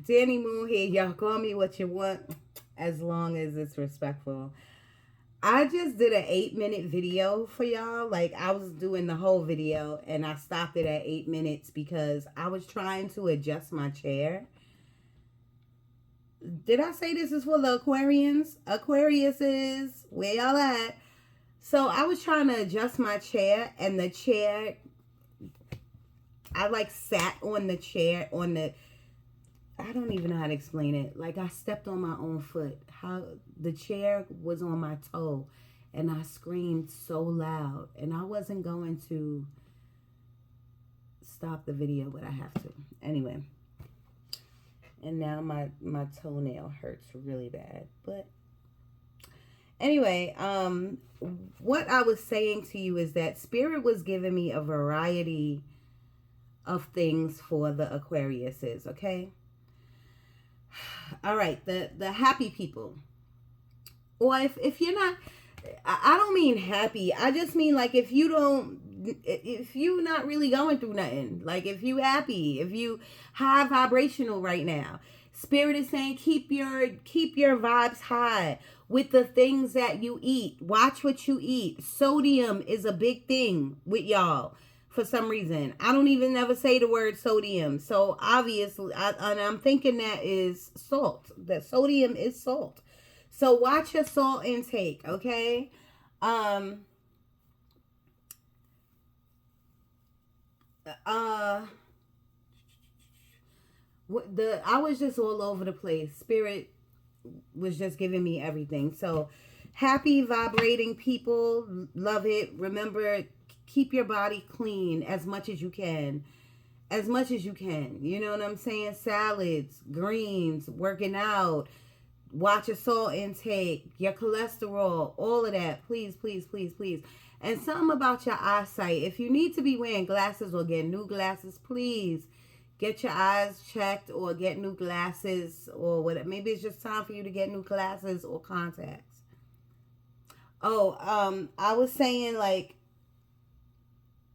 Danny Moon here. Y'all call me what you want as long as it's respectful. I just did an 8-minute video for y'all. Like, I was doing the whole video and I stopped it at 8 minutes because I was trying to adjust my chair. Did I say this is for the Aquarians? Aquarius is where y'all at? So I was trying to adjust my chair, and the chair, I like sat on the chair on the, I don't even know how to explain it. Like, I stepped on my own foot. How the chair was on my toe, and I screamed so loud, and I wasn't going to stop the video, but I have to anyway. And now my toenail hurts really bad. But anyway, what I was saying to you is that Spirit was giving me a variety of things for the Aquariuses, okay? All right, the happy people. Or if you're not, I don't mean happy. I just mean like if you're not really going through nothing, like if you happy, if you high vibrational right now, Spirit is saying keep your vibes high with the things that you eat. Watch what you eat. Sodium is a big thing with y'all for some reason. I don't even never say the word sodium. So obviously, I'm thinking that is salt. That sodium is salt. So watch your salt intake, okay? Um uh I was just all over the place. Spirit was just giving me everything. So happy vibrating people, love it. Remember, keep your body clean as much as you can. As much as you can. You know what I'm saying? Salads, greens, working out, watch your salt intake, your cholesterol, all of that. Please, please, please, please. And something about your eyesight. If you need to be wearing glasses or get new glasses, please get your eyes checked or get new glasses or whatever. Maybe it's just time for you to get new glasses or contacts. Oh, I was saying, like,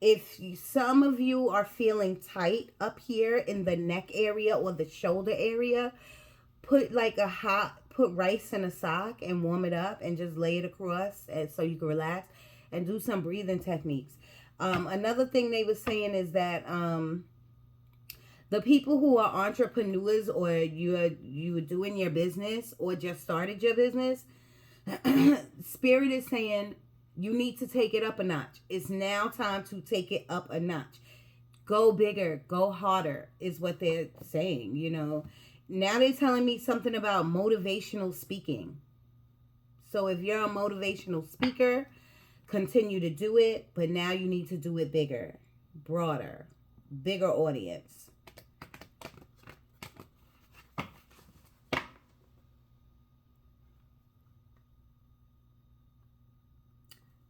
if some of you are feeling tight up here in the neck area or the shoulder area, put rice in a sock and warm it up and just lay it across so you can relax and do some breathing techniques. Another thing they were saying is that the people who are entrepreneurs or you are doing your business or just started your business, Spirit is saying you need to take it up a notch. It's now time to take it up a notch. Go bigger, go harder is what they're saying, you know. Now they're telling me something about motivational speaking. So if you're a motivational speaker, continue to do it, but now you need to do it bigger, broader, bigger audience.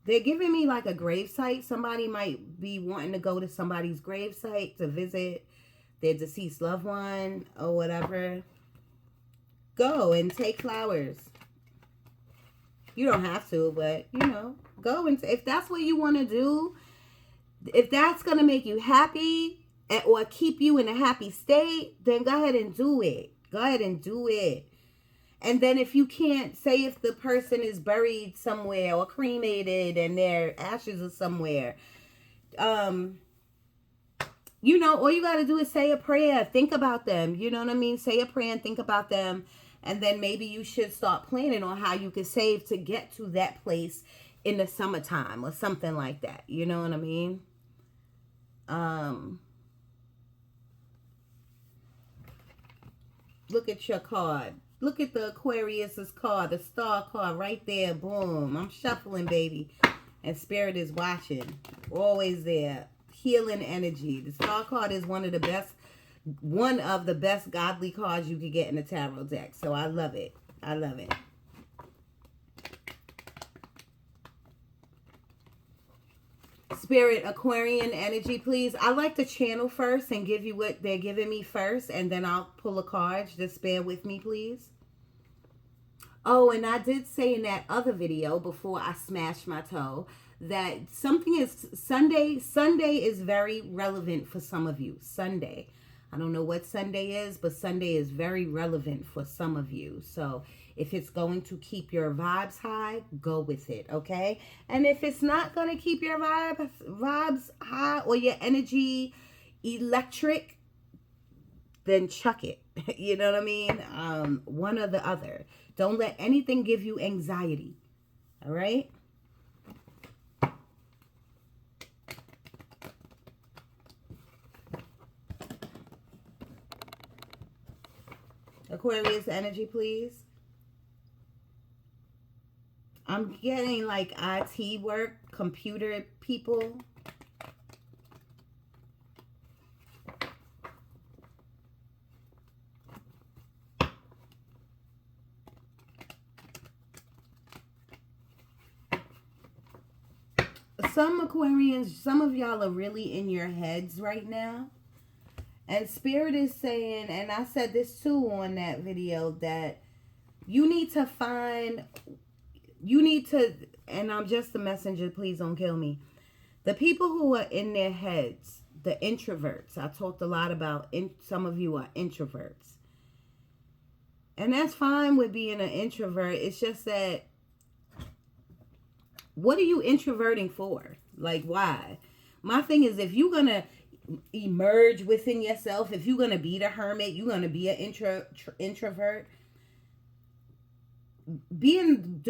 They're giving me like a grave site. Somebody might be wanting to go to somebody's grave site to visit their deceased loved one or whatever. Go and take flowers. You don't have to, but you know, go and if that's what you want to do, if that's going to make you happy or keep you in a happy state, then go ahead and do it. Go ahead and do it. And then if you can't, say if the person is buried somewhere or cremated and their ashes are somewhere, you know, all you got to do is say a prayer. Think about them. You know what I mean? Say a prayer and think about them. And then maybe you should start planning on how you can save to get to that place in the summertime or something like that. You know what I mean? Look at your card. Look at the Aquarius's card, the star card right there. Boom. I'm shuffling, baby. And Spirit is watching. Always there. Healing energy. The star card is one of the best godly cards you could get in the tarot deck. So I love it. I love it. Spirit, Aquarian energy, please. I like to channel first and give you what they're giving me first, and then I'll pull a card. Just bear with me, please. Oh, and I did say in that other video before I smashed my toe that something is Sunday. Sunday is very relevant for some of you. Sunday. I don't know what Sunday is, but Sunday is very relevant for some of you. So if it's going to keep your vibes high, go with it, okay? And if it's not going to keep your vibes high or your energy electric, then chuck it. You know what I mean? One or the other. Don't let anything give you anxiety, all right? Aquarius energy, please. I'm getting like IT work, computer people. Some Aquarians, some of y'all are really in your heads right now. And Spirit is saying, and I said this too on that video, that you need to and I'm just the messenger, please don't kill me. The people who are in their heads, the introverts, I talked a lot about, some of you are introverts. And that's fine with being an introvert. It's just that, what are you introverting for? Like, why? My thing is, if you're going to emerge within yourself, if you're going to be the hermit, you're going to be an introvert. Being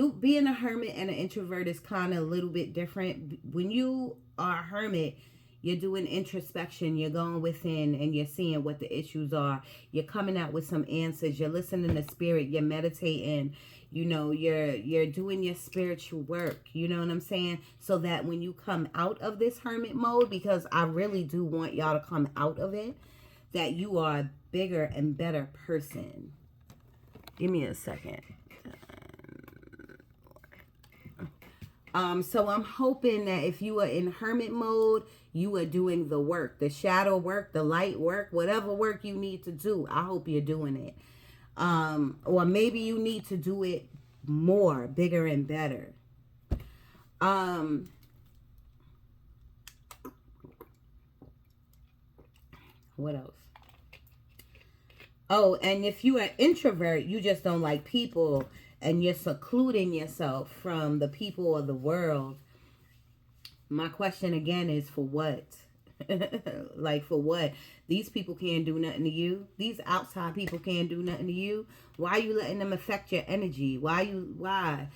a hermit and an introvert is kind of a little bit different. When you are a hermit, you're doing introspection, you're going within and you're seeing what the issues are. You're coming out with some answers. You're listening to spirit. You're meditating. You know, you're doing your spiritual work. You know what I'm saying? So that when you come out of this hermit mode, because I really do want y'all to come out of it, that you are a bigger and better person. Give me a second. So I'm hoping that if you are in hermit mode, you are doing the work, the shadow work, the light work, whatever work you need to do. I hope you're doing it. Or maybe you need to do it more, bigger and better. What else? Oh, and if you are introvert, you just don't like people and you're secluding yourself from the people of the world. My question again is, for what? Like, for what? These people can't do nothing to you. These outside people can't do nothing to you. Why are you letting them affect your energy? Why?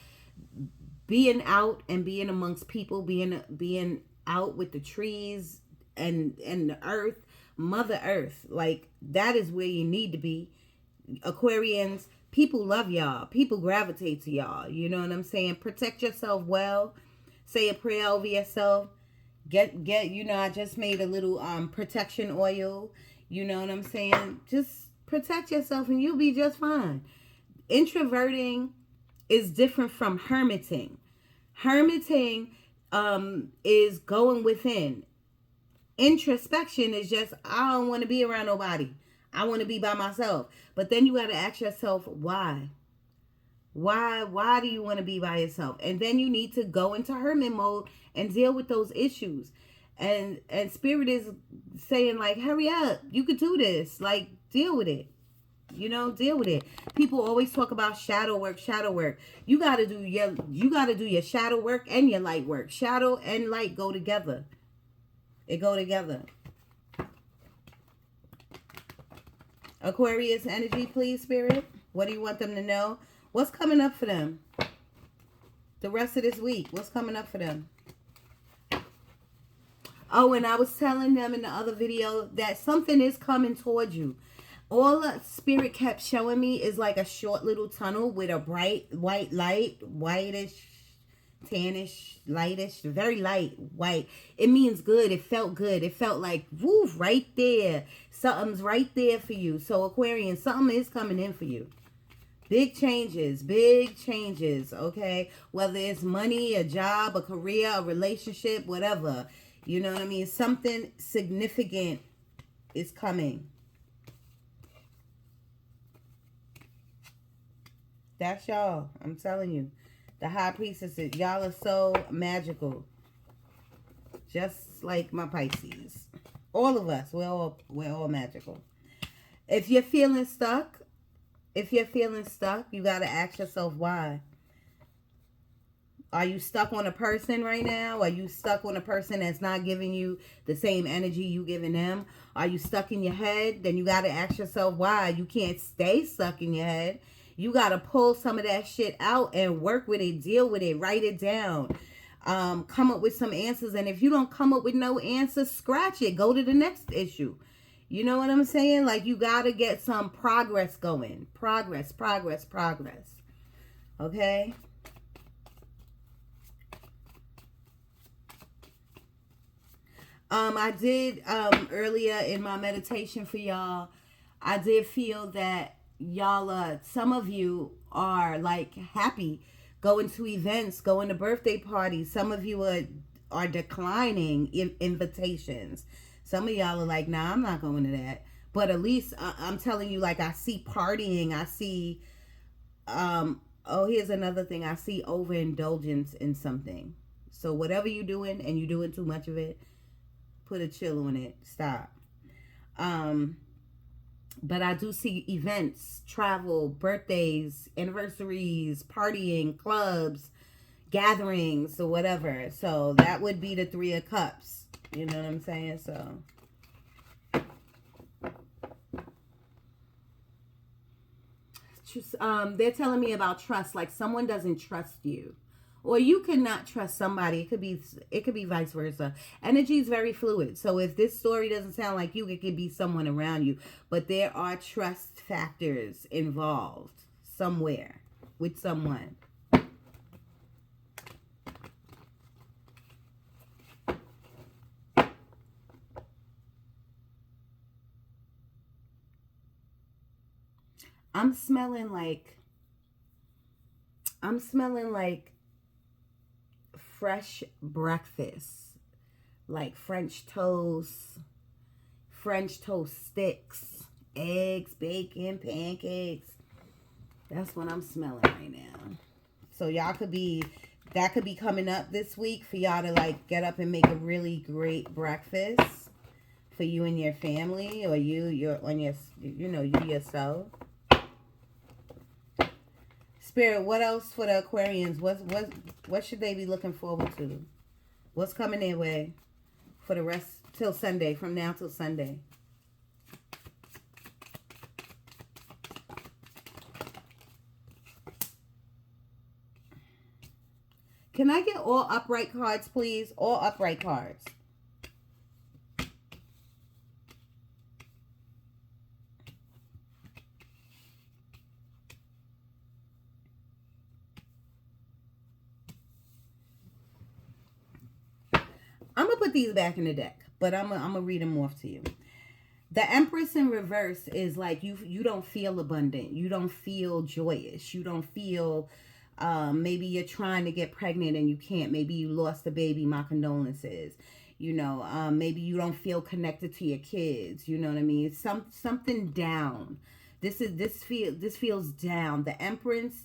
Being out and being amongst people, being out with the trees and the earth, Mother Earth, like, that is where you need to be. Aquarians, people love y'all. People gravitate to y'all. You know what I'm saying? Protect yourself well. Say a prayer over yourself. Get, you know, I just made a little protection oil. You know what I'm saying? Just protect yourself and you'll be just fine. Introverting is different from hermiting. Hermiting is going within. Introspection is just, I don't want to be around nobody. I want to be by myself. But then you got to ask yourself, why? Why do you want to be by yourself? And then you need to go into hermit mode and deal with those issues. And Spirit is saying, like, hurry up. You could do this. Like, deal with it. You know, deal with it. People always talk about shadow work. You got to do your shadow work and your light work. Shadow and light go together. It go together. Aquarius energy, please, Spirit. What do you want them to know? What's coming up for them? The rest of this week, what's coming up for them? Oh, and I was telling them in the other video that something is coming towards you. All that Spirit kept showing me is like a short little tunnel with a bright white light, whitish, tannish, lightish, very light white. It means good. It felt good. It felt like, woof, right there. Something's right there for you. So Aquarian, something is coming in for you. Big changes, okay? Whether it's money, a job, a career, a relationship, whatever. You know what I mean? Something significant is coming. That's y'all. I'm telling you. The High Priestesses, y'all are so magical. Just like my Pisces. All of us, we're all magical. If you're feeling stuck, you got to ask yourself why. Are you stuck on a person right now? Are you stuck on a person that's not giving you the same energy you giving them? Are you stuck in your head? Then you got to ask yourself why. You can't stay stuck in your head. You got to pull some of that shit out and work with it, deal with it, write it down. Come up with some answers. And if you don't come up with no answers, scratch it. Go to the next issue. You know what I'm saying? Like, you got to get some progress going. Progress. Okay? I did earlier in my meditation for y'all, I did feel that y'all, some of you are like happy going to events, going to birthday parties. Some of you are declining invitations. Some of y'all are like, nah, I'm not going to that. But at least I'm telling you, like, I see partying. I see, here's another thing. I see overindulgence in something. So whatever you're doing and you're doing too much of it, put a chill on it. Stop. But I do see events, travel, birthdays, anniversaries, partying, clubs, gatherings, or whatever. So that would be the Three of Cups. You know what I'm saying? So they're telling me about trust. Like, someone doesn't trust you. Or you cannot trust somebody. It could be vice versa. Energy is very fluid. So if this story doesn't sound like you, it could be someone around you. But there are trust factors involved somewhere with someone. I'm smelling like fresh breakfast, like French toast sticks, eggs, bacon, pancakes. That's what I'm smelling right now. So y'all that could be coming up this week for y'all to like get up and make a really great breakfast for you and your family, or you yourself. Spirit, what else for the Aquarians? What should they be looking forward to? What's coming their way for the rest till Sunday, from now till Sunday? Can I get all upright cards, please? All upright cards. I'm going to put these back in the deck, but I'm going to read them off to you. The Empress in reverse is like you don't feel abundant. You don't feel joyous. You don't feel, maybe you're trying to get pregnant and you can't. Maybe you lost a baby. My condolences. Maybe you don't feel connected to your kids. You know what I mean? Something down. This feels down. The Empress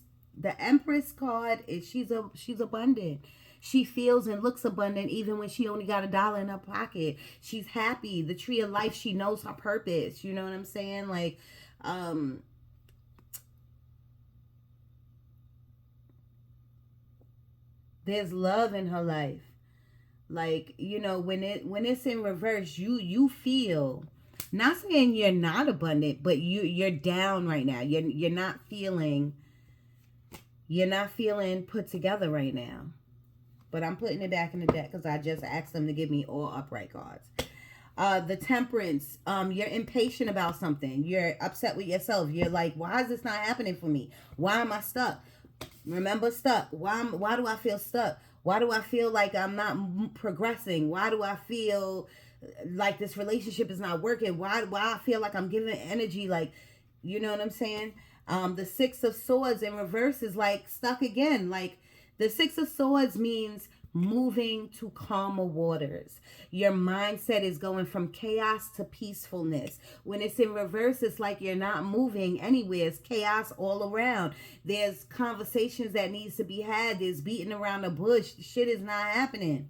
card is she's abundant. She feels and looks abundant even when she only got $1 in her pocket. She's happy. The tree of life, she knows her purpose. You know what I'm saying? Like, there's love in her life. Like, when it's in reverse, you feel, not saying you're not abundant, but you're down right now. You're not feeling put together right now. But I'm putting it back in the deck because I just asked them to give me all upright cards. The Temperance. You're impatient about something. You're upset with yourself. You're like, why is this not happening for me? Why am I stuck? Remember, stuck. Why do I feel stuck? Why do I feel like I'm not progressing? Why do I feel like this relationship is not working? Why I feel like I'm giving energy, like, you know what I'm saying? The Six of Swords in reverse is like stuck again. Like, the Six of Swords means moving to calmer waters. Your mindset is going from chaos to peacefulness. When it's in reverse, it's like you're not moving anywhere. It's chaos all around. There's conversations that needs to be had. There's beating around the bush. Shit is not happening.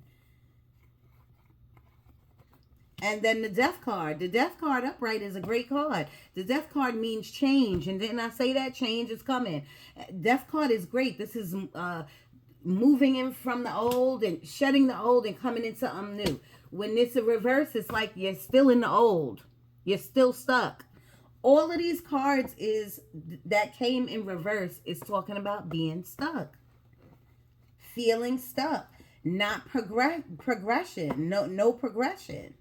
And then the death card. The death card upright is a great card. The death card means change. And didn't I say that? Change is coming. Death card is great. This is moving in from the old and shedding the old and coming into something new. When it's a reverse, it's like you're still in the old. You're still stuck. All of these cards is that came in reverse is talking about being stuck. Feeling stuck. Not progression. No progression.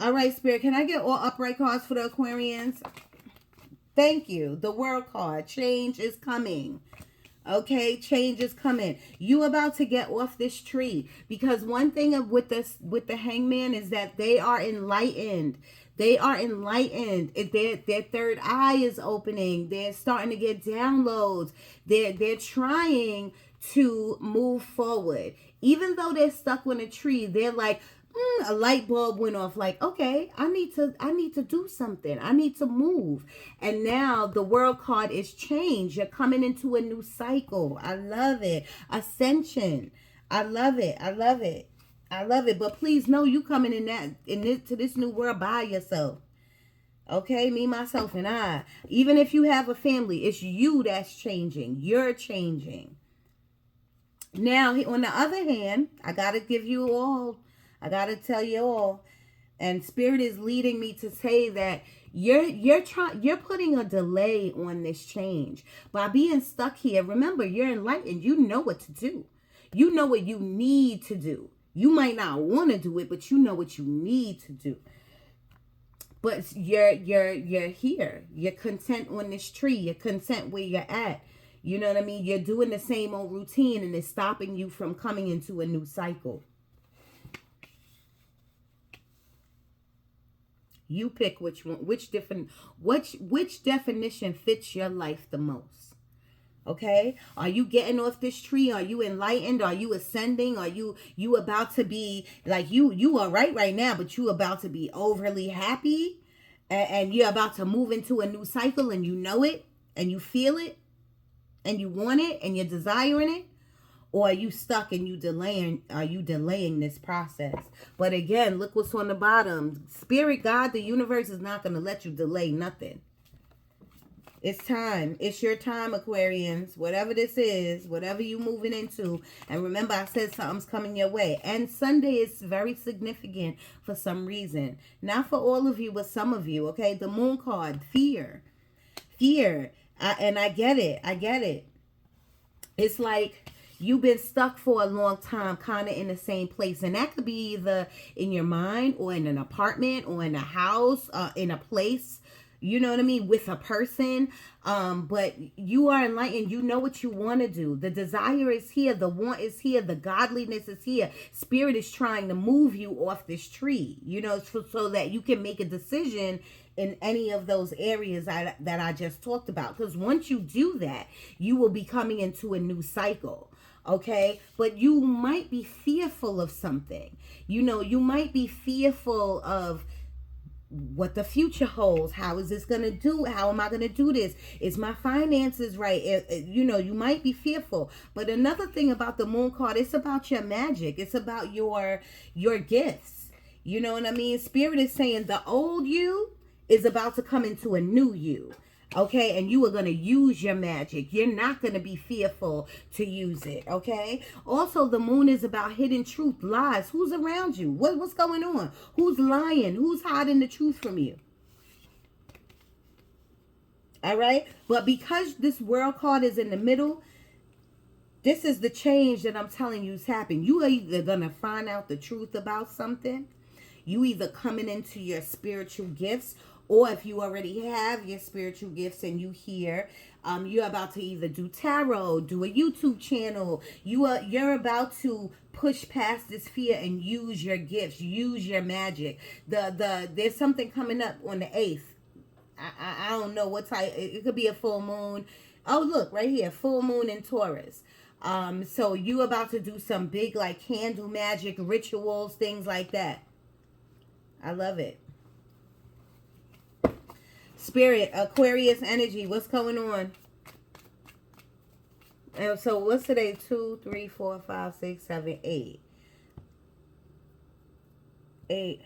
All right, Spirit. Can I get all upright cards for the Aquarians? Thank you. The World card. Change is coming. Okay, change is coming. You about to get off this tree, because one thing with the Hangman is that they are enlightened. They are enlightened. Their third eye is opening. They're starting to get downloads. They're trying to move forward. Even though they're stuck on a tree, they're like, a light bulb went off, like, okay, I need to do something. I need to move. And now the World card is change. You're coming into a new cycle. I love it. Ascension. I love it. I love it. I love it. But please know you coming to this new world by yourself. Okay, me, myself, and I. Even if you have a family, it's you that's changing. You're changing. Now, on the other hand, I gotta tell you all, and Spirit is leading me to say that you're putting a delay on this change by being stuck here. Remember, you're enlightened. You know what to do. You know what you need to do. You might not want to do it, but you know what you need to do. But you're here. You're content on this tree. You're content where you're at. You know what I mean? You're doing the same old routine, and it's stopping you from coming into a new cycle. You pick which one, which definition fits your life the most. Okay? Are you getting off this tree? Are you enlightened? Are you ascending? Are you about to be like you are right now, but you about to be overly happy, and you're about to move into a new cycle, and you know it, and you feel it, and you want it, and you're desiring it? Or are you stuck and are you delaying this process? But again, look what's on the bottom. Spirit, God, the universe is not going to let you delay nothing. It's time. It's your time, Aquarians. Whatever this is, whatever you moving into. And remember, I said something's coming your way. And Sunday is very significant for some reason. Not for all of you, but some of you, okay? The Moon card, fear. Fear. And I get it. I get it. It's like you've been stuck for a long time, kind of in the same place. And that could be either in your mind or in an apartment or in a house, in a place, you know what I mean, with a person. But you are enlightened. You know what you want to do. The desire is here. The want is here. The godliness is here. Spirit is trying to move you off this tree, you know, so that you can make a decision in any of those areas that I just talked about. Because once you do that, you will be coming into a new cycle. Okay, but you might be fearful of something. You know, you might be fearful of what the future holds. How is this going to do? How am I going to do this? Is my finances right? You know, you might be fearful. But another thing about the Moon card, it's about your magic. It's about your gifts. You know what I mean? Spirit is saying the old you is about to come into a new you. Okay, and you are going to use your magic. You're not going to be fearful to use it, okay? Also, the Moon is about hidden truth, lies. Who's around you? What's going on? Who's lying? Who's hiding the truth from you? All right? But because this World card is in the middle, this is the change that I'm telling you is happening. You are either going to find out the truth about something. You either coming into your spiritual gifts, or if you already have your spiritual gifts and you here, you're about to either do tarot, do a YouTube channel. You're about to push past this fear and use your gifts, use your magic. There's something coming up on the 8th. I don't know what type. It could be a full moon. Oh, look right here, full moon in Taurus. So you about to do some big like candle magic rituals, things like that. I love it. Spirit, Aquarius Energy, what's going on? And so what's today? 2, 3, 4, 5, 6, 7, 8. 8.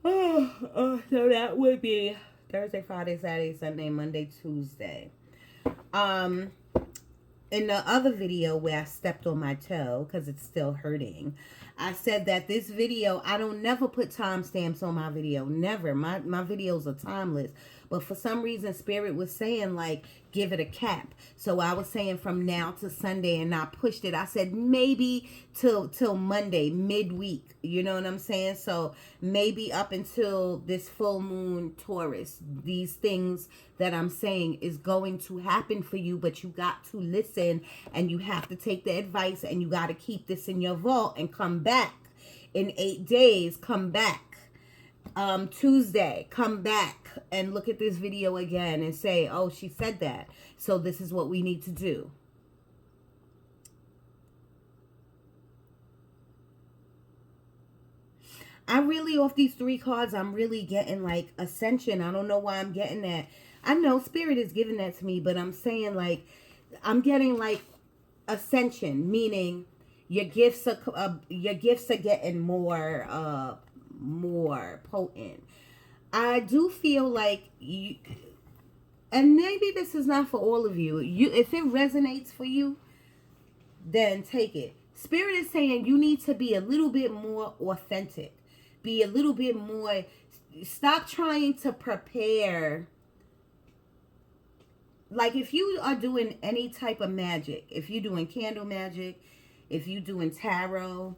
So that would be Thursday, Friday, Saturday, Sunday, Monday, Tuesday. In the other video where I stepped on my toe because it's still hurting, I said that this video, I don't never put timestamps on my video. Never. My videos are timeless. But for some reason, Spirit was saying, like, give it a cap. So I was saying from now to Sunday, and I pushed it. I said maybe till Monday, midweek. You know what I'm saying? So maybe up until this full moon Taurus, these things that I'm saying is going to happen for you, but you got to listen, and you have to take the advice, and you got to keep this in your vault and come back in 8 days. Come back Tuesday, come back and look at this video again and say, oh, she said that, so this is what we need to do. I really, off these 3 cards, I'm really getting like ascension. I don't know why I'm getting that. I know Spirit is giving that to me, but I'm saying, like, I'm getting like ascension, meaning your gifts are getting more potent. I do feel like you, and maybe this is not for all of you. If it resonates for you, then take it. Spirit is saying you need to be a little bit more authentic. Be a little bit more, stop trying to prepare. Like, if you are doing any type of magic, if you're doing candle magic, if you're doing tarot,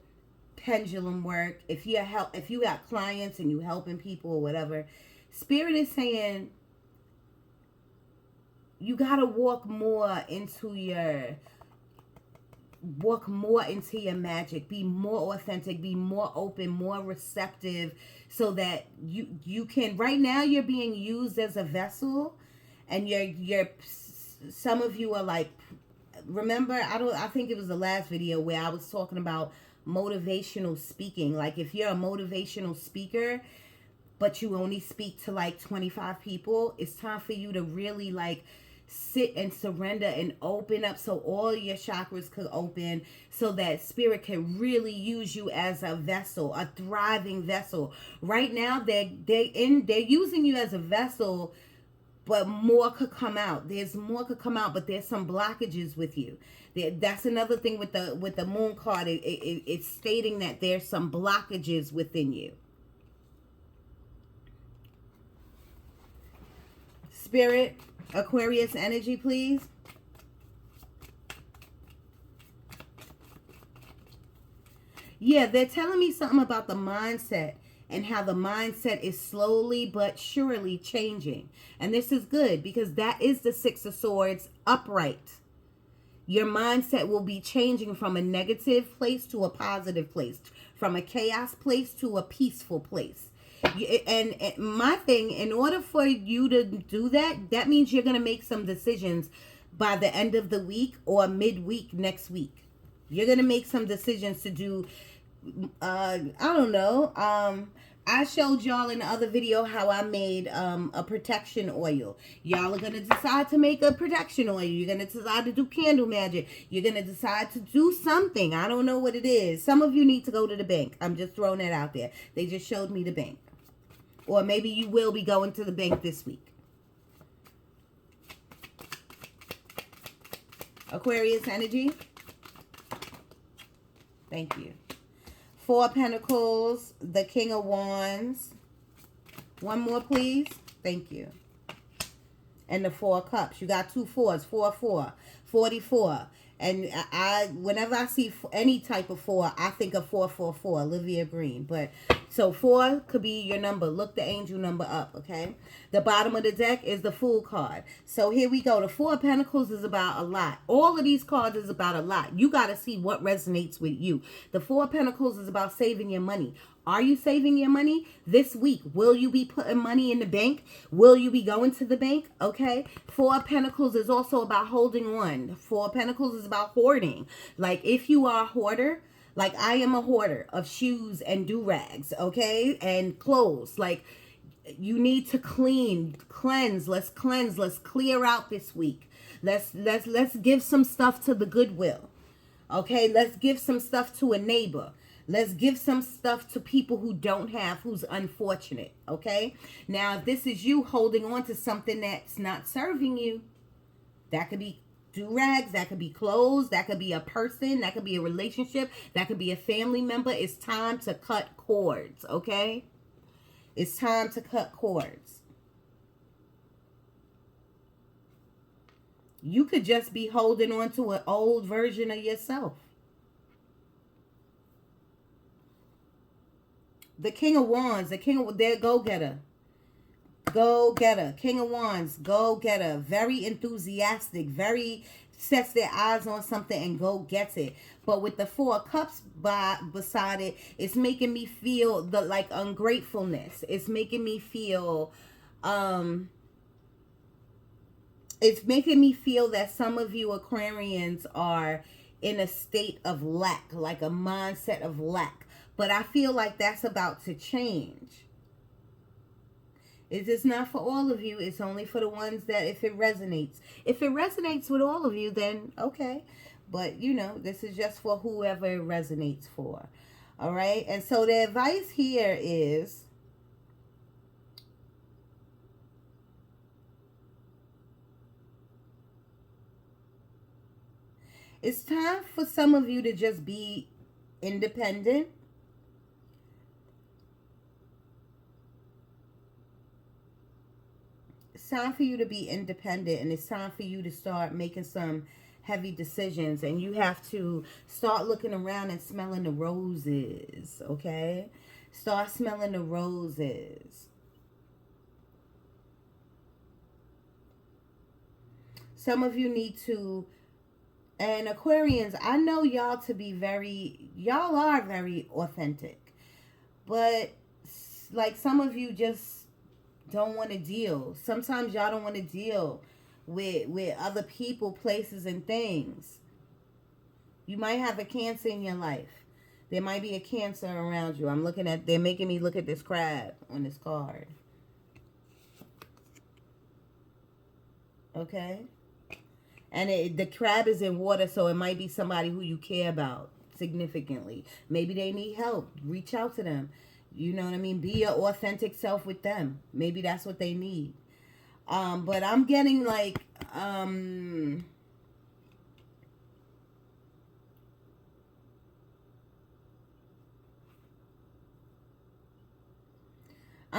pendulum work, if you got clients and you helping people or whatever, Spirit is saying you gotta walk more into your magic. Be more authentic, be more open, more receptive, so that you can. Right now you're being used as a vessel, and you're some of you are like, remember, I think it was the last video where I was talking about motivational speaking. Like, if you're a motivational speaker but you only speak to like 25 people, it's time for you to really like sit and surrender and open up, so all your chakras could open, so that Spirit can really use you as a vessel, a thriving vessel. Right now they're using you as a vessel, but more could come out. There's more could come out, but there's some blockages with you. That's another thing with the moon card. It's stating that there's some blockages within you. Spirit, Aquarius energy, please. Yeah, they're telling me something about the mindset, and how the mindset is slowly but surely changing. And this is good, because that is the 6 of Swords upright. Your mindset will be changing from a negative place to a positive place, from a chaos place to a peaceful place. And my thing, in order for you to do that, that means you're going to make some decisions by the end of the week or midweek next week. You're going to make some decisions to do, I don't know. I showed y'all in the other video how I made a protection oil. Y'all are going to decide to make a protection oil. You're going to decide to do candle magic. You're going to decide to do something. I don't know what it is. Some of you need to go to the bank. I'm just throwing that out there. They just showed me the bank. Or maybe you will be going to the bank this week. Aquarius energy. Thank you. 4 of Pentacles, the King of Wands. One more, please. Thank you. And the 4 of Cups. You got 2 4s. 4, 4. 44. And whenever I see any type of 4, I think of 444, Olivia Green. But so 4 could be your number. Look the angel number up, okay? The bottom of the deck is the Fool card. So here we go. The 4 of Pentacles is about a lot. All of these cards is about a lot. You got to see what resonates with you. The 4 of Pentacles is about saving your money. Are you saving your money this week? Will you be putting money in the bank? Will you be going to the bank? Okay. 4 of Pentacles is also about holding on. 4 of Pentacles is about hoarding. Like, if you are a hoarder, like I am a hoarder of shoes and do-rags, okay, and clothes. Like, you need to cleanse. Let's cleanse. Let's clear out this week. Let's give some stuff to the Goodwill. Okay, let's give some stuff to a neighbor. Let's give some stuff to people who don't have, who's unfortunate, okay? Now, if this is you holding on to something that's not serving you, that could be do-rags, that could be clothes, that could be a person, that could be a relationship, that could be a family member. It's time to cut cords, okay? It's time to cut cords. You could just be holding on to an old version of yourself. The King of Wands, they're go-getter. Go-getter. King of Wands, go-getter. Very enthusiastic, very sets their eyes on something and go gets it. But with the Four of Cups beside it, it's making me feel the like ungratefulness. It's making me feel it's making me feel that some of you Aquarians are in a state of lack, like a mindset of lack. But I feel like that's about to change. It is not for all of you. It's only for the ones that if it resonates. If it resonates with all of you, then okay. But, you know, this is just for whoever it resonates for. All right? And so the advice here is, it's time for some of you to just be independent. It's time for you to be independent, and it's time for you to start making some heavy decisions, and you have to start looking around and smelling the roses, okay? Start smelling the roses. Some of you need to, and Aquarians, I know y'all to be y'all are very authentic, but like some of you just don't want to deal. Sometimes y'all don't want to deal with other people, places, and things. You might have a Cancer in your life. There might be a Cancer around you. I'm looking at, they're making me look at this crab on this card. Okay? And the crab is in water, so it might be somebody who you care about significantly. Maybe they need help. Reach out to them. You know what I mean? Be your authentic self with them. Maybe that's what they need. But I'm getting like, I'm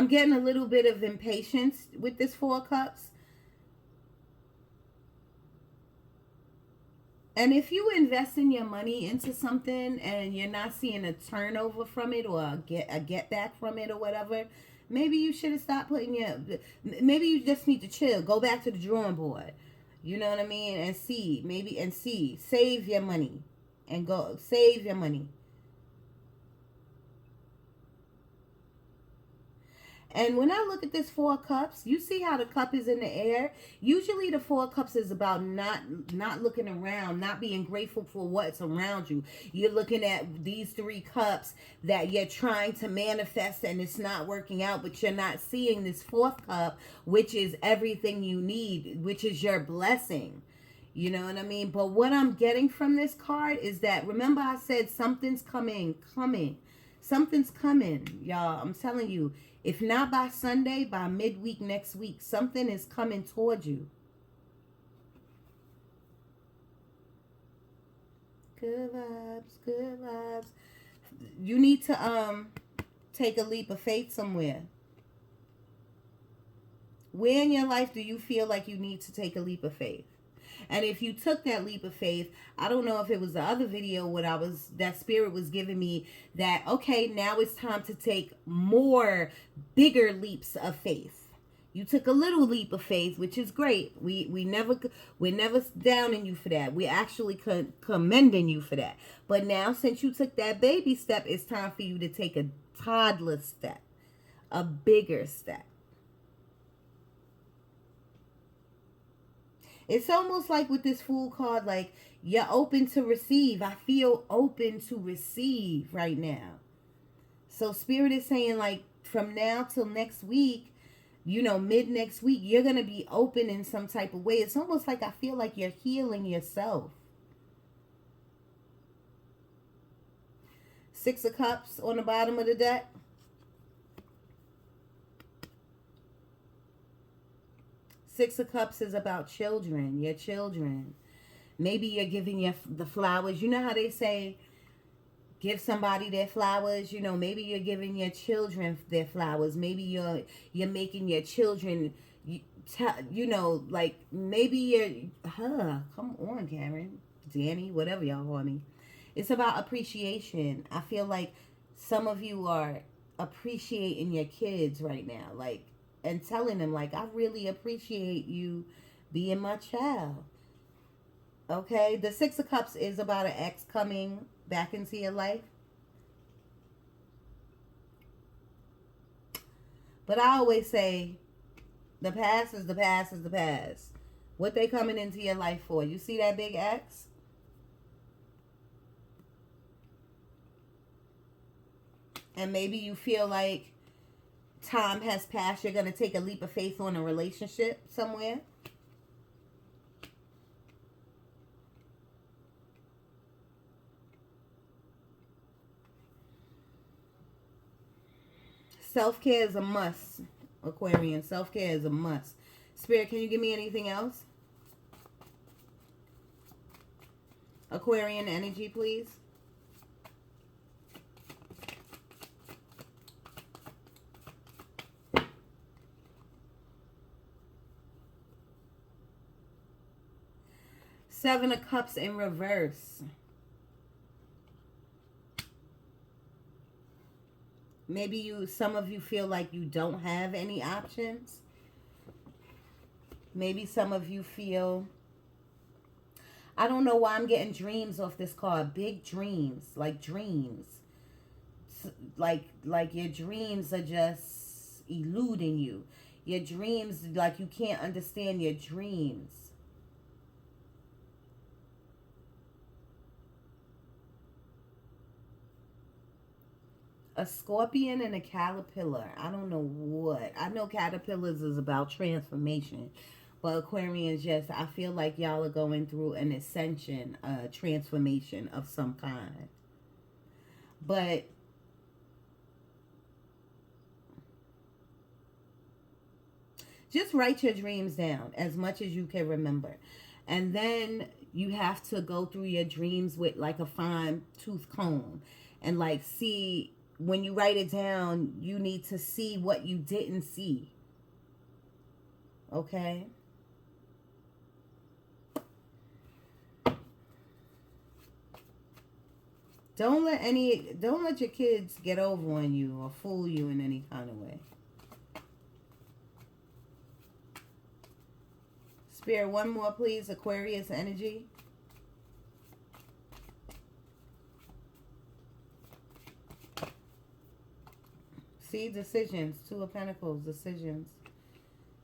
getting a little bit of impatience with this Four of Cups. And if you invest in your money into something and you're not seeing a turnover from it or a get back from it or whatever, maybe you should have stopped maybe you just need to chill. Go back to the drawing board. You know what I mean? And see. Save your money. And go. Save your money. And when I look at this Four of Cups, you see how the cup is in the air? Usually the Four of Cups is about not looking around, not being grateful for what's around you. You're looking at these three cups that you're trying to manifest and it's not working out, but you're not seeing this fourth cup, which is everything you need, which is your blessing. You know what I mean? But what I'm getting from this card is that, remember I said something's coming. Something's coming, y'all. I'm telling you. If not by Sunday, by midweek next week, something is coming towards you. Good vibes, good vibes. You need to take a leap of faith somewhere. Where in your life do you feel like you need to take a leap of faith? And if you took that leap of faith, I don't know if it was the other video that Spirit was giving me that, okay, now it's time to take bigger leaps of faith. You took a little leap of faith, which is great. We're never downing you for that. We're actually commending you for that. But now, since you took that baby step, it's time for you to take a toddler step, a bigger step. It's almost like with this Fool card, like you're open to receive. I feel open to receive right now. So Spirit is saying, like, from now till next week, you know, mid next week, you're going to be open in some type of way. It's almost like I feel like you're healing yourself. Six of Cups on the bottom of the deck. Six of Cups is about children, your children. Maybe you're giving the flowers. You know how they say, give somebody their flowers? You know, maybe you're giving your children their flowers. Maybe you're making your children, you know, like maybe come on, Karen, Danny, whatever y'all call me. It's about appreciation. I feel like some of you are appreciating your kids right now, like, and telling them, like, I really appreciate you being my child. Okay, the Six of Cups is about an ex coming back into your life. But I always say, the past is the past is the past. What they coming into your life for? You see that big X? And maybe you feel like time has passed. You're going to take a leap of faith on a relationship somewhere. Self-care is a must, Aquarian. Self-care is a must. Spirit, can you give me anything else? Aquarian energy, please. Seven of Cups in reverse. Maybe some of you feel like you don't have any options. Maybe some of you feel, I don't know why I'm getting dreams off this card. Big dreams, like dreams. Like your dreams are just eluding you. Your dreams, like you can't understand your dreams. A scorpion and a caterpillar. I don't know what. I know caterpillars is about transformation. But Aquarians, yes, I feel like y'all are going through an ascension, a transformation of some kind. But just write your dreams down as much as you can remember. And then you have to go through your dreams with like a fine tooth comb and like see. When you write it down, you need to see what you didn't see. Okay? Don't let your kids get over on you or fool you in any kind of way. Spirit, one more please. Aquarius energy. See, decisions. Two of Pentacles, decisions.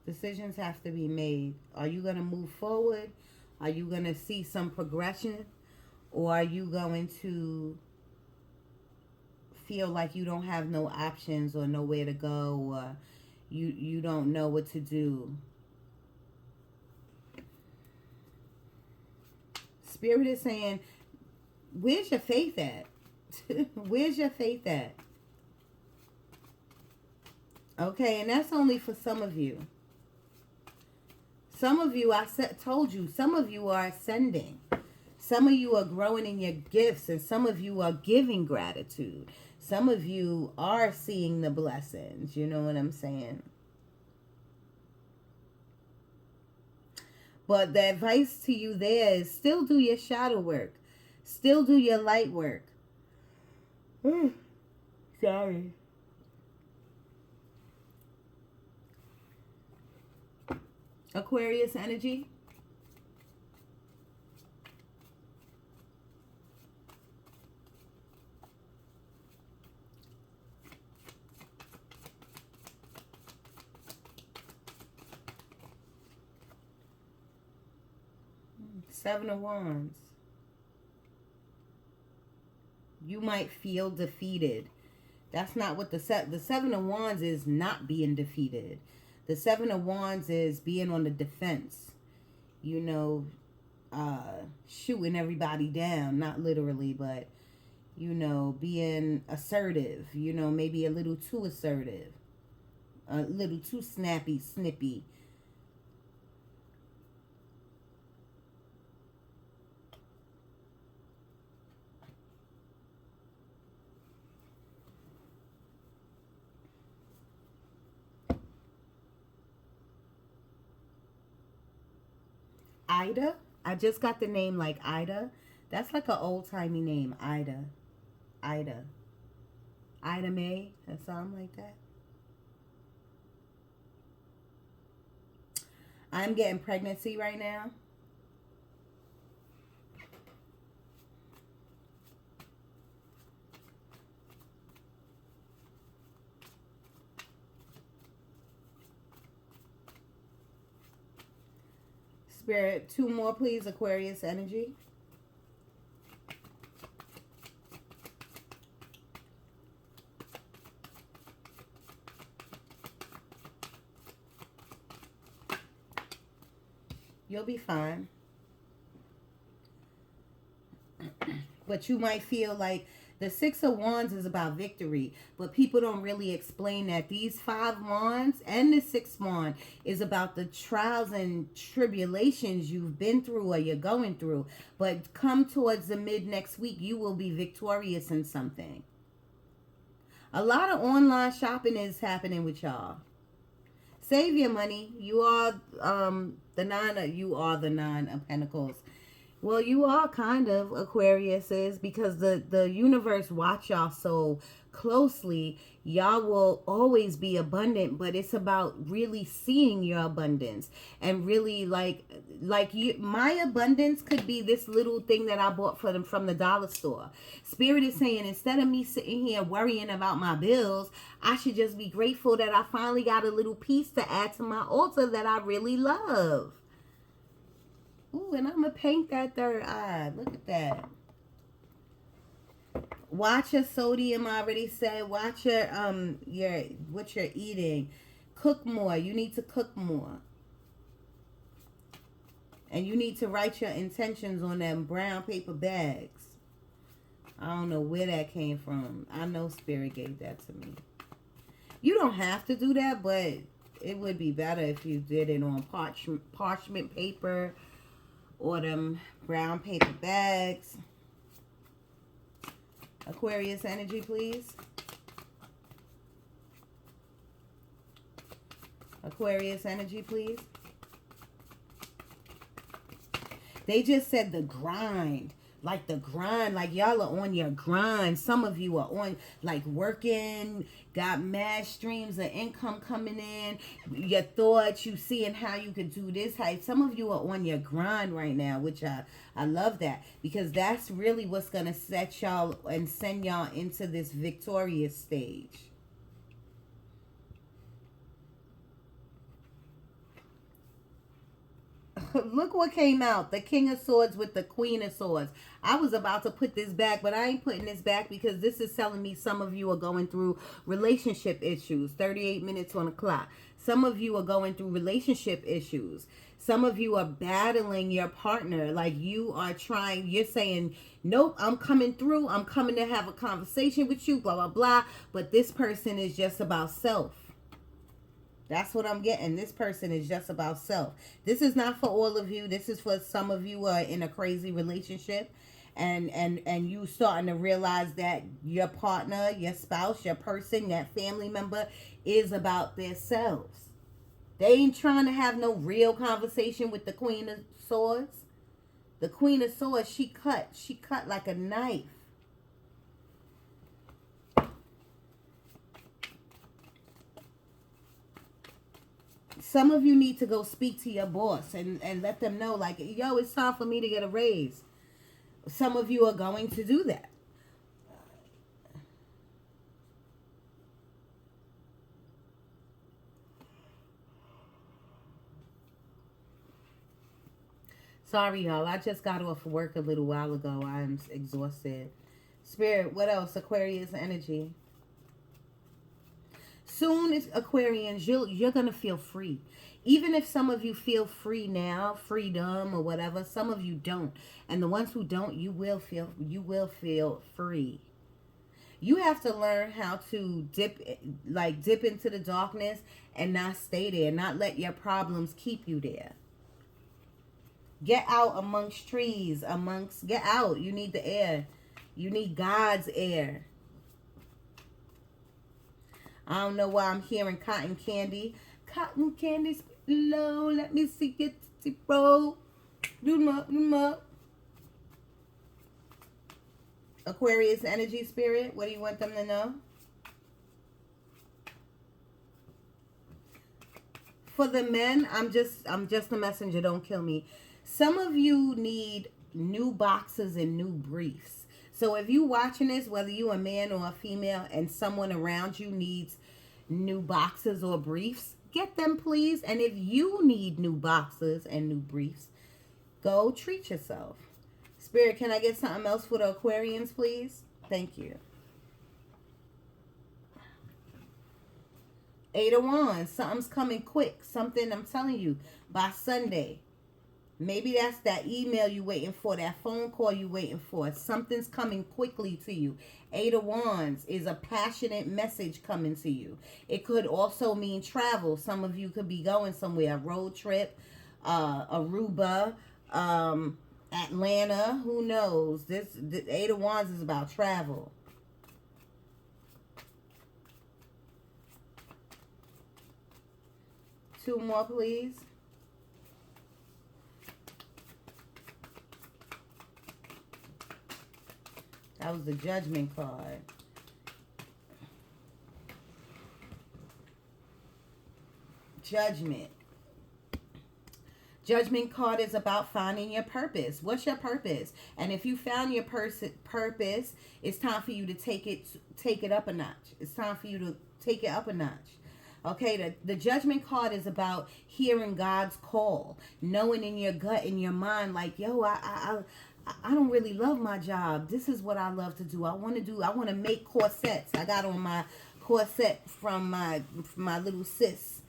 Decisions have to be made. Are you going to move forward? Are you going to see some progression? Or are you going to feel like you don't have no options or nowhere to go, or you don't know what to do? Spirit is saying, where's your faith at? Where's your faith at? Okay, and that's only for some of you. Some of you, told you, some of you are ascending. Some of you are growing in your gifts, and some of you are giving gratitude. Some of you are seeing the blessings. You know what I'm saying? But the advice to you there is still do your shadow work. Still do your light work. Sorry. Aquarius energy. Seven of Wands. You might feel defeated. That's not what the Seven of Wands is. Not being defeated. The Seven of Wands is being on the defense. You know, shooting everybody down. Not literally, but, you know, being assertive, you know, maybe a little too assertive, a little too snappy, snippy. Ida. I just got the name like Ida. That's like an old timey name, Ida. Ida. Ida May. That sound like that. I'm getting pregnancy right now. Spirit, two more, please. Aquarius Energy. You'll be fine. But you might feel like the Six of Wands is about victory, but people don't really explain that these Five Wands and the Sixth Wand is about the trials and tribulations you've been through or you're going through. But come towards the mid next week, you will be victorious in something. A lot of online shopping is happening with y'all. Save your money. You are the Nine of Pentacles. Well, you are kind of Aquariuses because the universe watch y'all so closely. Y'all will always be abundant, but it's about really seeing your abundance and really like you. My abundance could be this little thing that I bought for them from the dollar store. Spirit is saying instead of me sitting here worrying about my bills, I should just be grateful that I finally got a little piece to add to my altar that I really love. Ooh, and I'm going to paint that third eye. Look at that. Watch your sodium, I already said. Watch your what you're eating. Cook more. You need to cook more. And you need to write your intentions on them brown paper bags. I don't know where that came from. I know Spirit gave that to me. You don't have to do that, but it would be better if you did it on parchment paper or them brown paper bags. Aquarius Energy, please. Aquarius Energy, please. They just said the grind. Like the grind, like y'all are on your grind. Some of you are on like working, got mad streams of income coming in. Your thoughts, you seeing how you could do this. Some of you are on your grind right now, which I love that because that's really what's gonna set y'all and send y'all into this victorious stage. Look what came out. The King of Swords with the Queen of Swords. I was about to put this back, but I ain't putting this back because this is telling me some of you are going through relationship issues. 38 minutes on the clock. Some of you are going through relationship issues. Some of you are battling your partner. Like you are trying, you're saying, nope, I'm coming through. I'm coming to have a conversation with you, blah, blah, blah. But this person is just about self. That's what I'm getting. This person is just about self. This is not for all of you. This is for some of you who are in a crazy relationship and you starting to realize that your partner, your spouse, your person, that family member is about themselves. They ain't trying to have no real conversation with the Queen of Swords. The Queen of Swords, she cut like a knife. Some of you need to go speak to your boss and let them know, like, yo, it's time for me to get a raise. Some of you are going to do that. Sorry, y'all. I just got off work a little while ago. I'm exhausted. Spirit, what else? Aquarius Energy. Soon as Aquarians, you're going to feel free. Even if some of you feel free now, freedom or whatever, some of you don't. And the ones who don't, you will feel free. You have to learn how to dip into the darkness and not stay there. Not let your problems keep you there. Get out amongst trees, get out. You need the air. You need God's air. I don't know why I'm hearing cotton candy. Cotton candy, low. Let me see it, bro. Do them up. Aquarius energy spirit. What do you want them to know? For the men, I'm just the messenger. Don't kill me. Some of you need new boxes and new briefs. So if you watching this, whether you a man or a female, and someone around you needs new boxes or briefs, get them, please. And if you need new boxes and new briefs, go treat yourself. Spirit, can I get something else for the Aquarians, please? Thank you. 8 of Wands. Something's coming quick. Something, I'm telling you, by Sunday. Maybe that's that email you waiting for, that phone call you waiting for. Something's coming quickly to you. 8 of Wands is a passionate message coming to you. It could also mean travel. Some of you could be going somewhere. A road trip, Aruba, Atlanta. Who knows? The 8 of Wands is about travel. Two more, please. That was the Judgment card. Judgment. Judgment card is about finding your purpose. What's your purpose? And if you found your purpose, it's time for you to take it up a notch. It's time for you to take it up a notch. Okay, the Judgment card is about hearing God's call, knowing in your gut, in your mind, like, yo, I don't really love my job. This is what I love to do. I want to make corsets. I got on my corset from my little sis,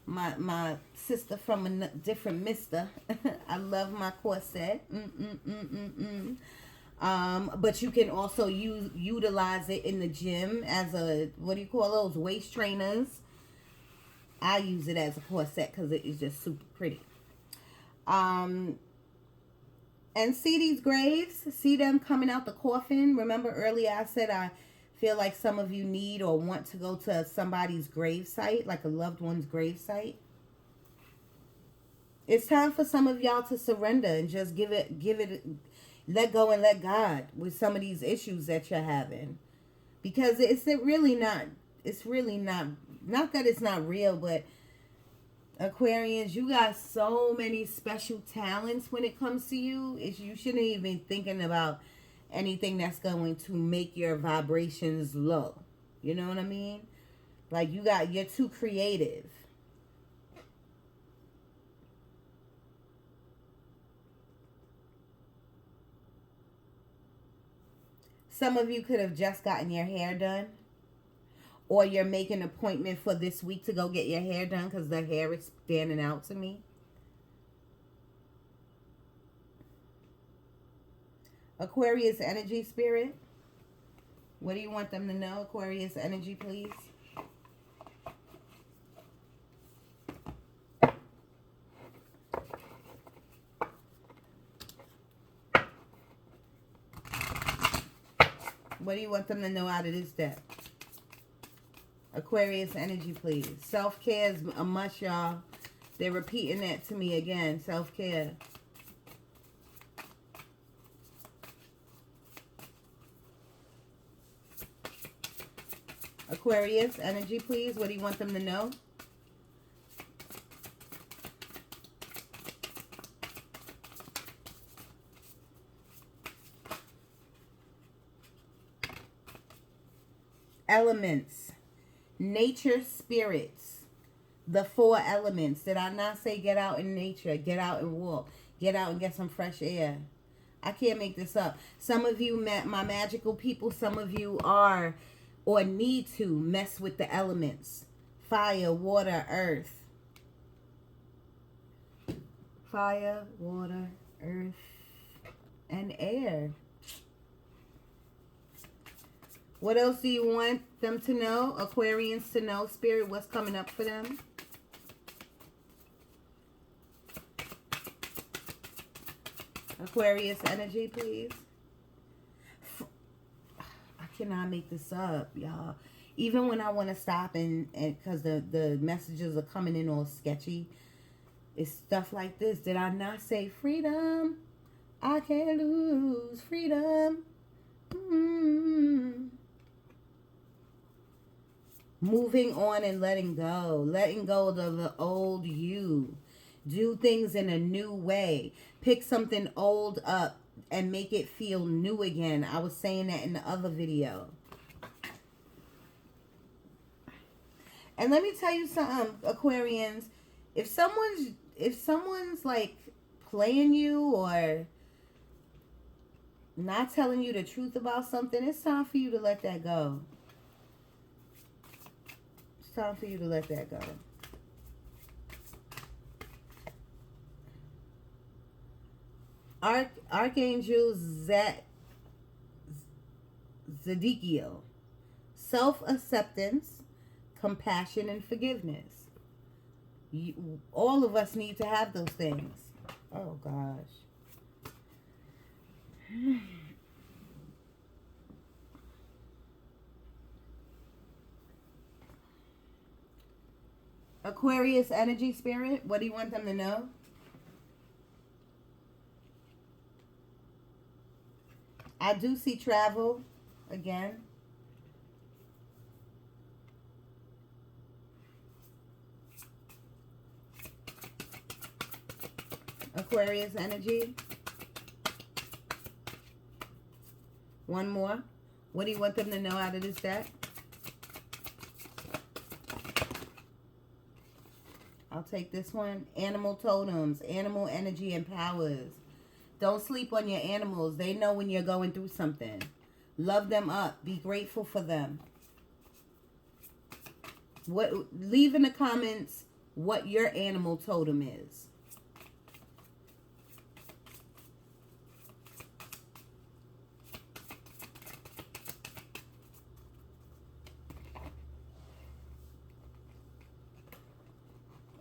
my sister from a different mister. I love my corset. But you can also utilize it in the gym as a, what do you call those, waist trainers. I use it as a corset because it is just super pretty. And see these graves, see them coming out the coffin. Remember earlier I said I feel like some of you need or want to go to somebody's grave site, like a loved one's grave site. It's time for some of y'all to surrender and just give it, let go and let God with some of these issues that you're having. Because it's really not that it's not real, but Aquarians, you got so many special talents when it comes to you. You shouldn't even be thinking about anything that's going to make your vibrations low. You know what I mean? Like you're too creative. Some of you could have just gotten your hair done. Or you're making an appointment for this week to go get your hair done because the hair is standing out to me. Aquarius energy spirit. What do you want them to know? Aquarius energy, please. What do you want them to know out of this deck? Aquarius energy, please. Self-care is a must, y'all. They're repeating that to me again. Self-care. Aquarius energy, please. What do you want them to know? Elements. Nature spirits. The 4 elements. Did I not say get out in nature? Get out and walk. Get out and get some fresh air. I can't make this up. Some of you, my magical people, some of you are or need to mess with the elements. Fire, water, earth. Fire, water, earth, and air. What else do you want them to know? Aquarians to know, Spirit, what's coming up for them? Aquarius energy, please. I cannot make this up, y'all. Even when I want to stop and because the messages are coming in all sketchy, it's stuff like this. Did I not say freedom? I can't lose freedom. Moving on and letting go. Letting go of the old you. Do things in a new way. Pick something old up and make it feel new again. I was saying that in the other video. And let me tell you something, Aquarians. If someone's like playing you or not telling you the truth about something, it's time for you to let that go. It's time for you to let that go. Archangel Zadkiel. Self-acceptance, compassion, and forgiveness. All of us need to have those things. Oh, gosh. Aquarius energy, Spirit, what do you want them to know? I do see travel again. Aquarius energy. One more. What do you want them to know out of this deck? I'll take this one. Animal totems. Animal energy and powers. Don't sleep on your animals. They know when you're going through something. Love them up. Be grateful for them. Leave in the comments what your animal totem is.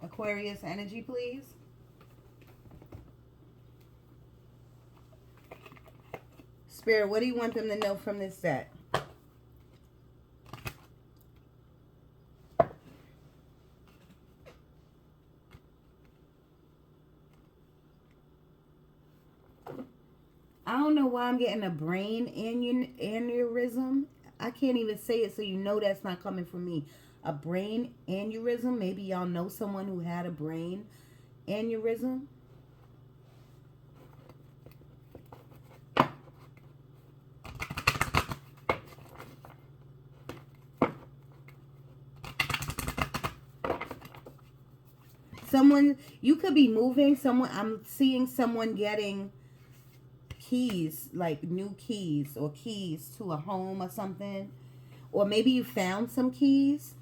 Aquarius energy, please. Spirit, what do you want them to know from this set? I don't know why I'm getting a brain aneurysm. I can't even say it, so you know that's not coming from me. A brain aneurysm. Maybe y'all know someone who had a brain aneurysm. Someone, you could be moving. I'm seeing someone getting keys, like new keys or keys to a home or something. Or maybe you found some keys.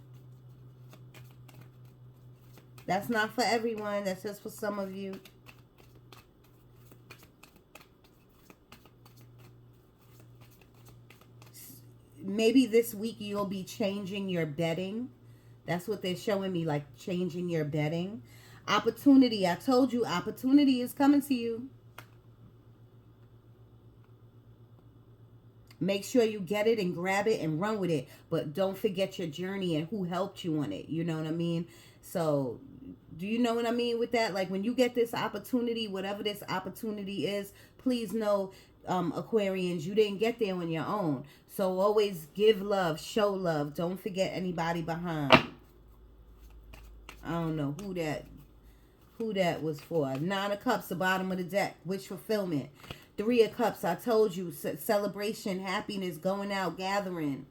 That's not for everyone. That's just for some of you. Maybe this week you'll be changing your bedding. That's what they're showing me, like changing your bedding. Opportunity. I told you opportunity is coming to you. Make sure you get it and grab it and run with it. But don't forget your journey and who helped you on it. You know what I mean? So, do you know what I mean with that? Like when you get this opportunity, whatever this opportunity is, please know, Aquarians, you didn't get there on your own. So always give love, show love. Don't forget anybody behind. I don't know who that was for. 9 of Cups, the bottom of the deck. Wish fulfillment. 3 of Cups, I told you. Celebration, happiness, going out, gathering.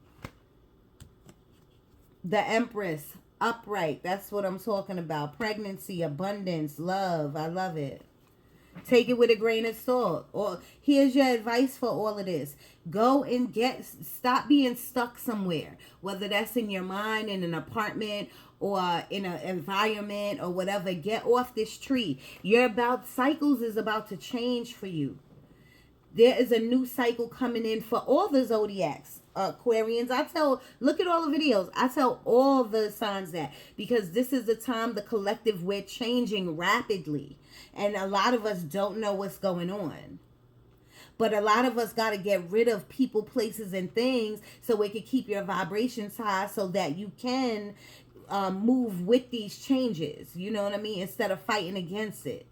The Empress, upright. That's what I'm talking about. Pregnancy, abundance, love. I love it. Take it with a grain of salt. Or here's your advice for all of this. Go and stop being stuck somewhere. Whether that's in your mind, in an apartment, or in an environment, or whatever. Get off this tree. Cycles is about to change for you. There is a new cycle coming in for all the zodiacs, Aquarians. Look at all the videos. I tell all the signs that, because this is the time, the collective, we're changing rapidly. And a lot of us don't know what's going on. But a lot of us got to get rid of people, places, and things so it can keep your vibrations high so that you can move with these changes. You know what I mean? Instead of fighting against it.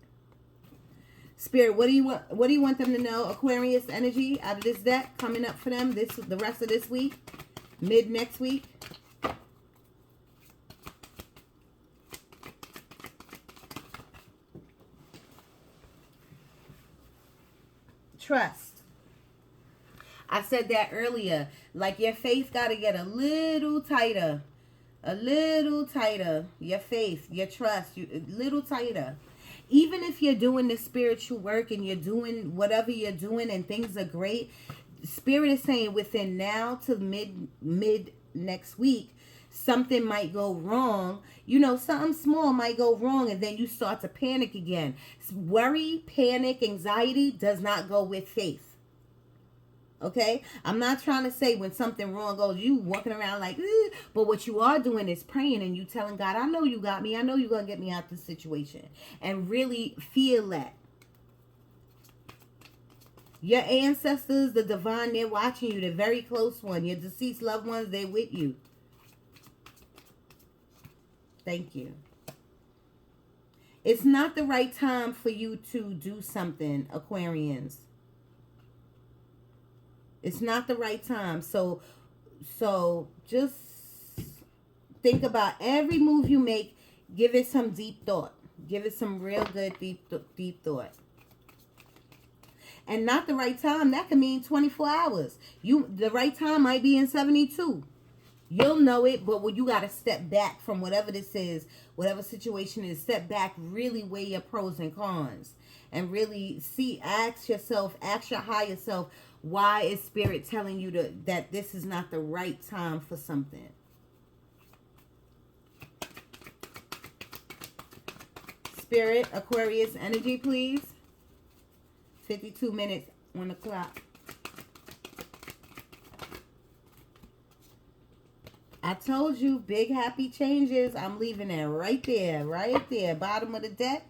Spirit, what do you want? What do you want them to know? Aquarius energy out of this deck coming up for them the rest of this week, mid next week. Trust. I said that earlier. Like, your faith got to get a little tighter. A little tighter. Your faith, your trust, a little tighter. Even if you're doing the spiritual work and you're doing whatever you're doing and things are great, Spirit is saying within now to mid next week, something might go wrong. You know, something small might go wrong, and then you start to panic again. Worry, panic, anxiety does not go with faith. Okay? I'm not trying to say when something wrong goes, you walking around like, but what you are doing is praying and you telling God, I know you got me. I know you're going to get me out this situation. And really feel that. Your ancestors, the divine, they're watching you. The very close one. Your deceased loved ones, they're with you. Thank you. It's not the right time for you to do something, Aquarians. It's not the right time. So just think about every move you make. Give it some deep thought. Give it some real good deep thought. And not the right time, that could mean 24 hours. The right time might be in 72. You'll know it, but when you got to step back from whatever this is, whatever situation is, step back, really weigh your pros and cons. And really ask your higher self, why is Spirit telling you that this is not the right time for something? Spirit, Aquarius energy, please. 52 minutes on the clock. I told you, big happy changes. I'm leaving it right there. Bottom of the deck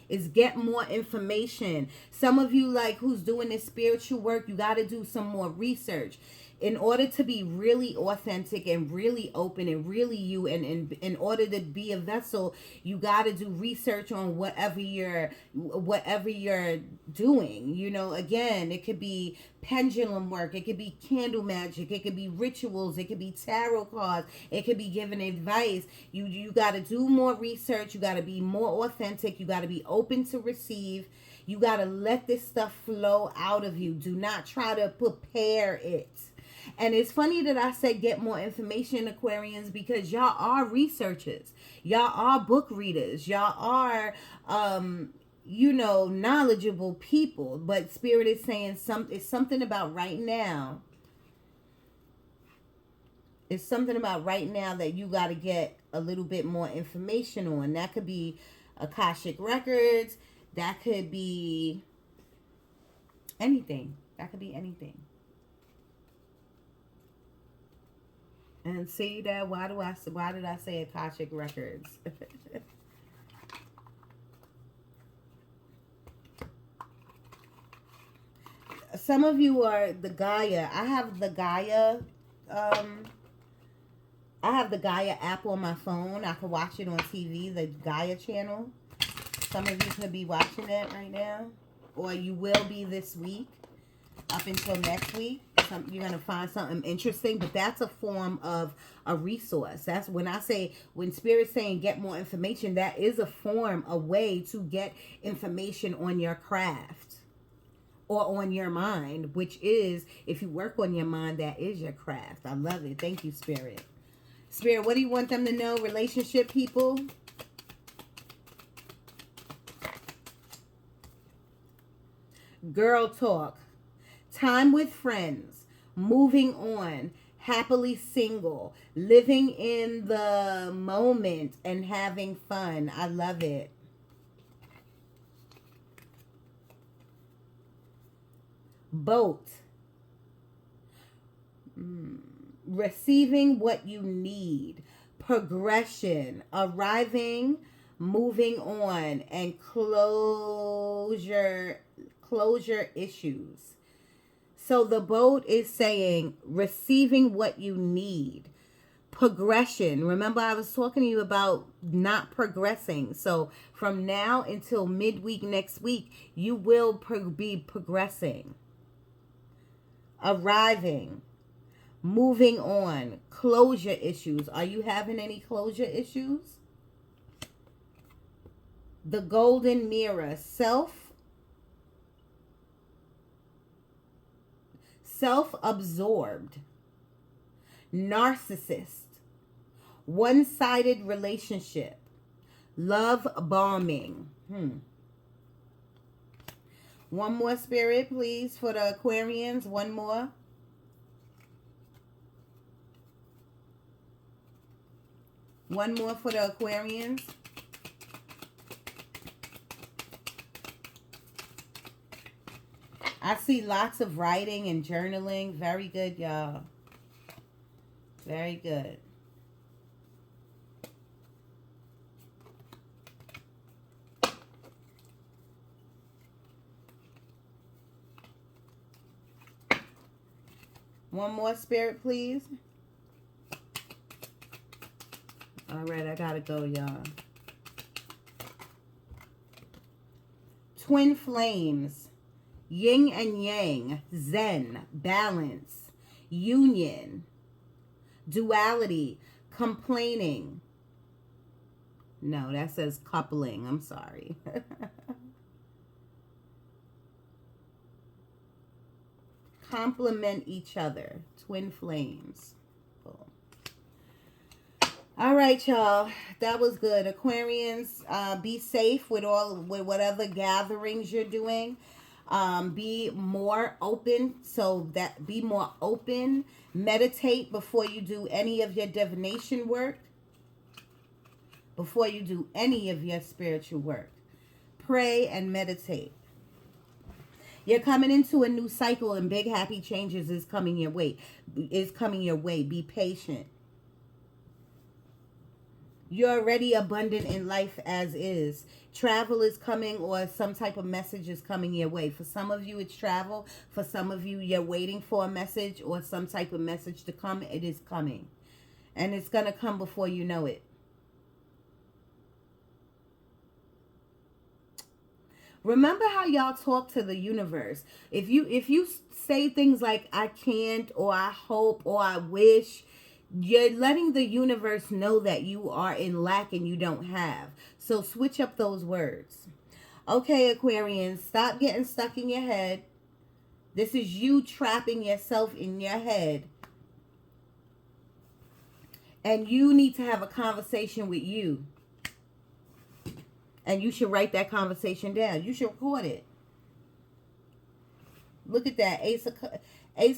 is get more information. Some of you, like, who's doing this spiritual work, you got to do some more research. In order to be really authentic and really open and really you, and in order to be a vessel, you got to do research on whatever you're doing. You know, again, it could be pendulum work, it could be candle magic, it could be rituals, it could be tarot cards, it could be giving advice. You got to do more research. You got to be more authentic. You got to be open to receive. You got to let this stuff flow out of you. Do not try to prepare it. And it's funny that I said get more information, Aquarians, because y'all are researchers. Y'all are book readers. Y'all are, knowledgeable people. But Spirit is saying it's something about right now. It's something about right now that you got to get a little bit more information on. That could be Akashic Records. That could be anything. That could be anything. And see that? Why did I say Akashic Records? Some of you are the Gaia. I have the Gaia. I have the Gaia app on my phone. I can watch it on TV, the Gaia channel. Some of you could be watching it right now. Or you will be this week. Up until next week. You're going to find something interesting. But that's a form of a resource. That's when Spirit's saying get more information, that is a form, a way to get information on your craft. Or on your mind, which is, if you work on your mind, that is your craft. I love it. Thank you, Spirit. Spirit, what do you want them to know? Relationship people? Girl talk. Time with friends. Moving on. Happily single. Living in the moment and having fun. I love it. Boat. Receiving what you need. Progression. Arriving, moving on, and closure issues. So the boat is saying receiving what you need. Progression. Remember, I was talking to you about not progressing. So from now until midweek next week, you will be progressing. Arriving. Moving on. Closure issues. Are you having any closure issues? The golden mirror. Self-absorbed. Narcissist. One-sided relationship. Love bombing. One more, Spirit, please, for the Aquarians. One more. One more for the Aquarians. I see lots of writing and journaling. Very good, y'all. Very good. One more, Spirit, please. All right, I gotta go, y'all. Twin flames. Yin and yang. Zen. Balance. Union. Duality. Complaining. No, that says coupling. I'm sorry. Complement each other. Twin flames. Cool. All right, y'all. That was good. Aquarians, be safe with whatever gatherings you're doing. Be more open. Be more open. Meditate before you do any of your divination work. Before you do any of your spiritual work. Pray and meditate. You're coming into a new cycle and big happy changes is coming your way. Be patient. You're already abundant in life as is. Travel is coming, or some type of message is coming your way. For some of you, it's travel. For some of you, you're waiting for a message or some type of message to come. It is coming. And it's going to come before you know it. Remember how y'all talk to the universe. If you say things like I can't, or I hope, or I wish, you're letting the universe know that you are in lack and you don't have. So switch up those words. Okay, Aquarians, stop getting stuck in your head. This is you trapping yourself in your head. And you need to have a conversation with you. And you should write that conversation down. You should record it. Look at that. Ace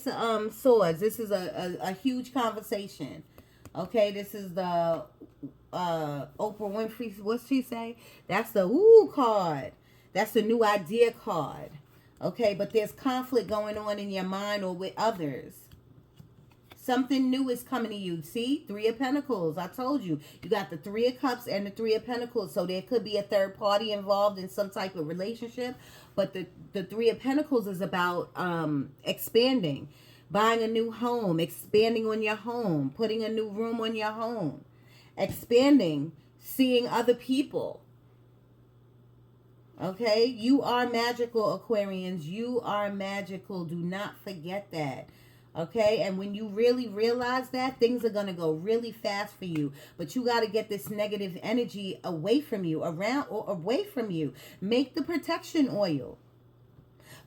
of Swords. This is a huge conversation. Okay, this is the Oprah Winfrey. What's she say? That's the ooh card. That's the new idea card. Okay, but there's conflict going on in your mind or with others. Something new is coming to you. See? 3 of Pentacles. I told you. You got the 3 of Cups and the 3 of Pentacles. So there could be a third party involved in some type of relationship. But the 3 of Pentacles is about expanding. Buying a new home. Expanding on your home. Putting a new room on your home. Expanding. Seeing other people. Okay? You are magical, Aquarians. You are magical. Do not forget that. Okay, and when you really realize that, things are going to go really fast for you. But you got to get this negative energy away from you, away from you. Make the protection oil.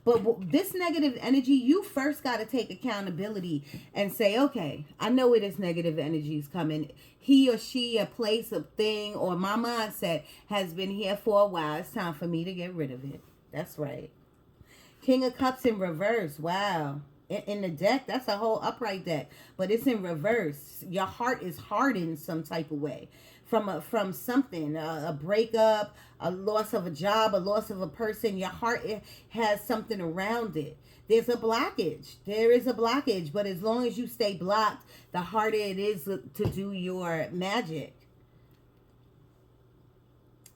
But this negative energy, you first got to take accountability and say, okay, I know where this negative energy is coming. He or she, a place, a thing, or my mindset has been here for a while. It's time for me to get rid of it. That's right. King of Cups in reverse. Wow. In the deck, that's a whole upright deck, but it's in reverse. Your heart is hardened some type of way. from something, a breakup, a loss of a job, a loss of a person. Your heart has something around it. There's a blockage. There is a blockage, but as long as you stay blocked, the harder it is to do your magic.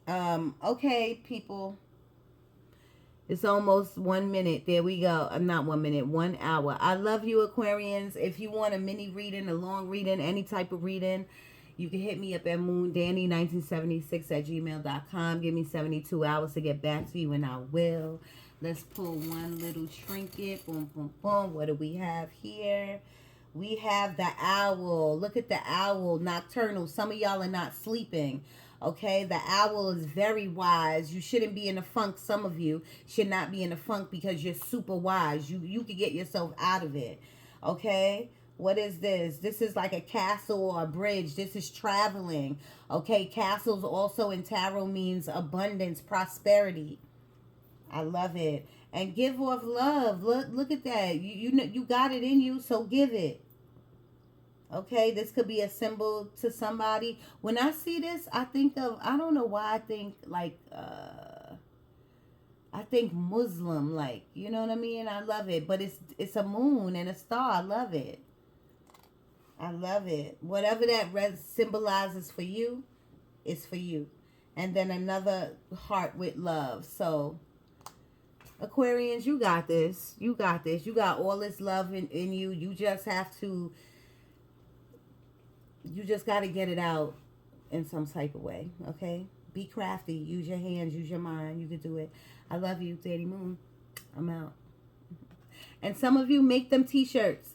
Okay, people. It's almost 1 minute. There we go. Not 1 minute, 1 hour. I love you, Aquarians. If you want a mini reading, a long reading, any type of reading, you can hit me up at moondanny1976@gmail.com. Give me 72 hours to get back to you, and I will. Let's pull one little trinket. Boom, boom, boom. What do we have here? We have the owl. Look at the owl. Nocturnal. Some of y'all are not sleeping. Okay, the owl is very wise. You shouldn't be in a funk. Some of you should not be in a funk because you're super wise. You could get yourself out of it. Okay, what is this? This is like a castle or a bridge. This is traveling. Okay, castles also in tarot means abundance, prosperity. I love it. And give off love. Look at that. You got it in you, so give it. Okay, this could be a symbol to somebody. When I see this, I think of, I don't know why I think like, I think Muslim, like, you know what I mean? I love it. But it's a moon and a star. I love it. I love it. Whatever that red symbolizes for you, is for you. And then another heart with love. So, Aquarians, you got this. You got this. You got all this love in you. You just have to... You just got to get it out in some type of way, okay? Be crafty. Use your hands. Use your mind. You can do it. I love you, Daddy Moon. I'm out. And some of you, make them t-shirts.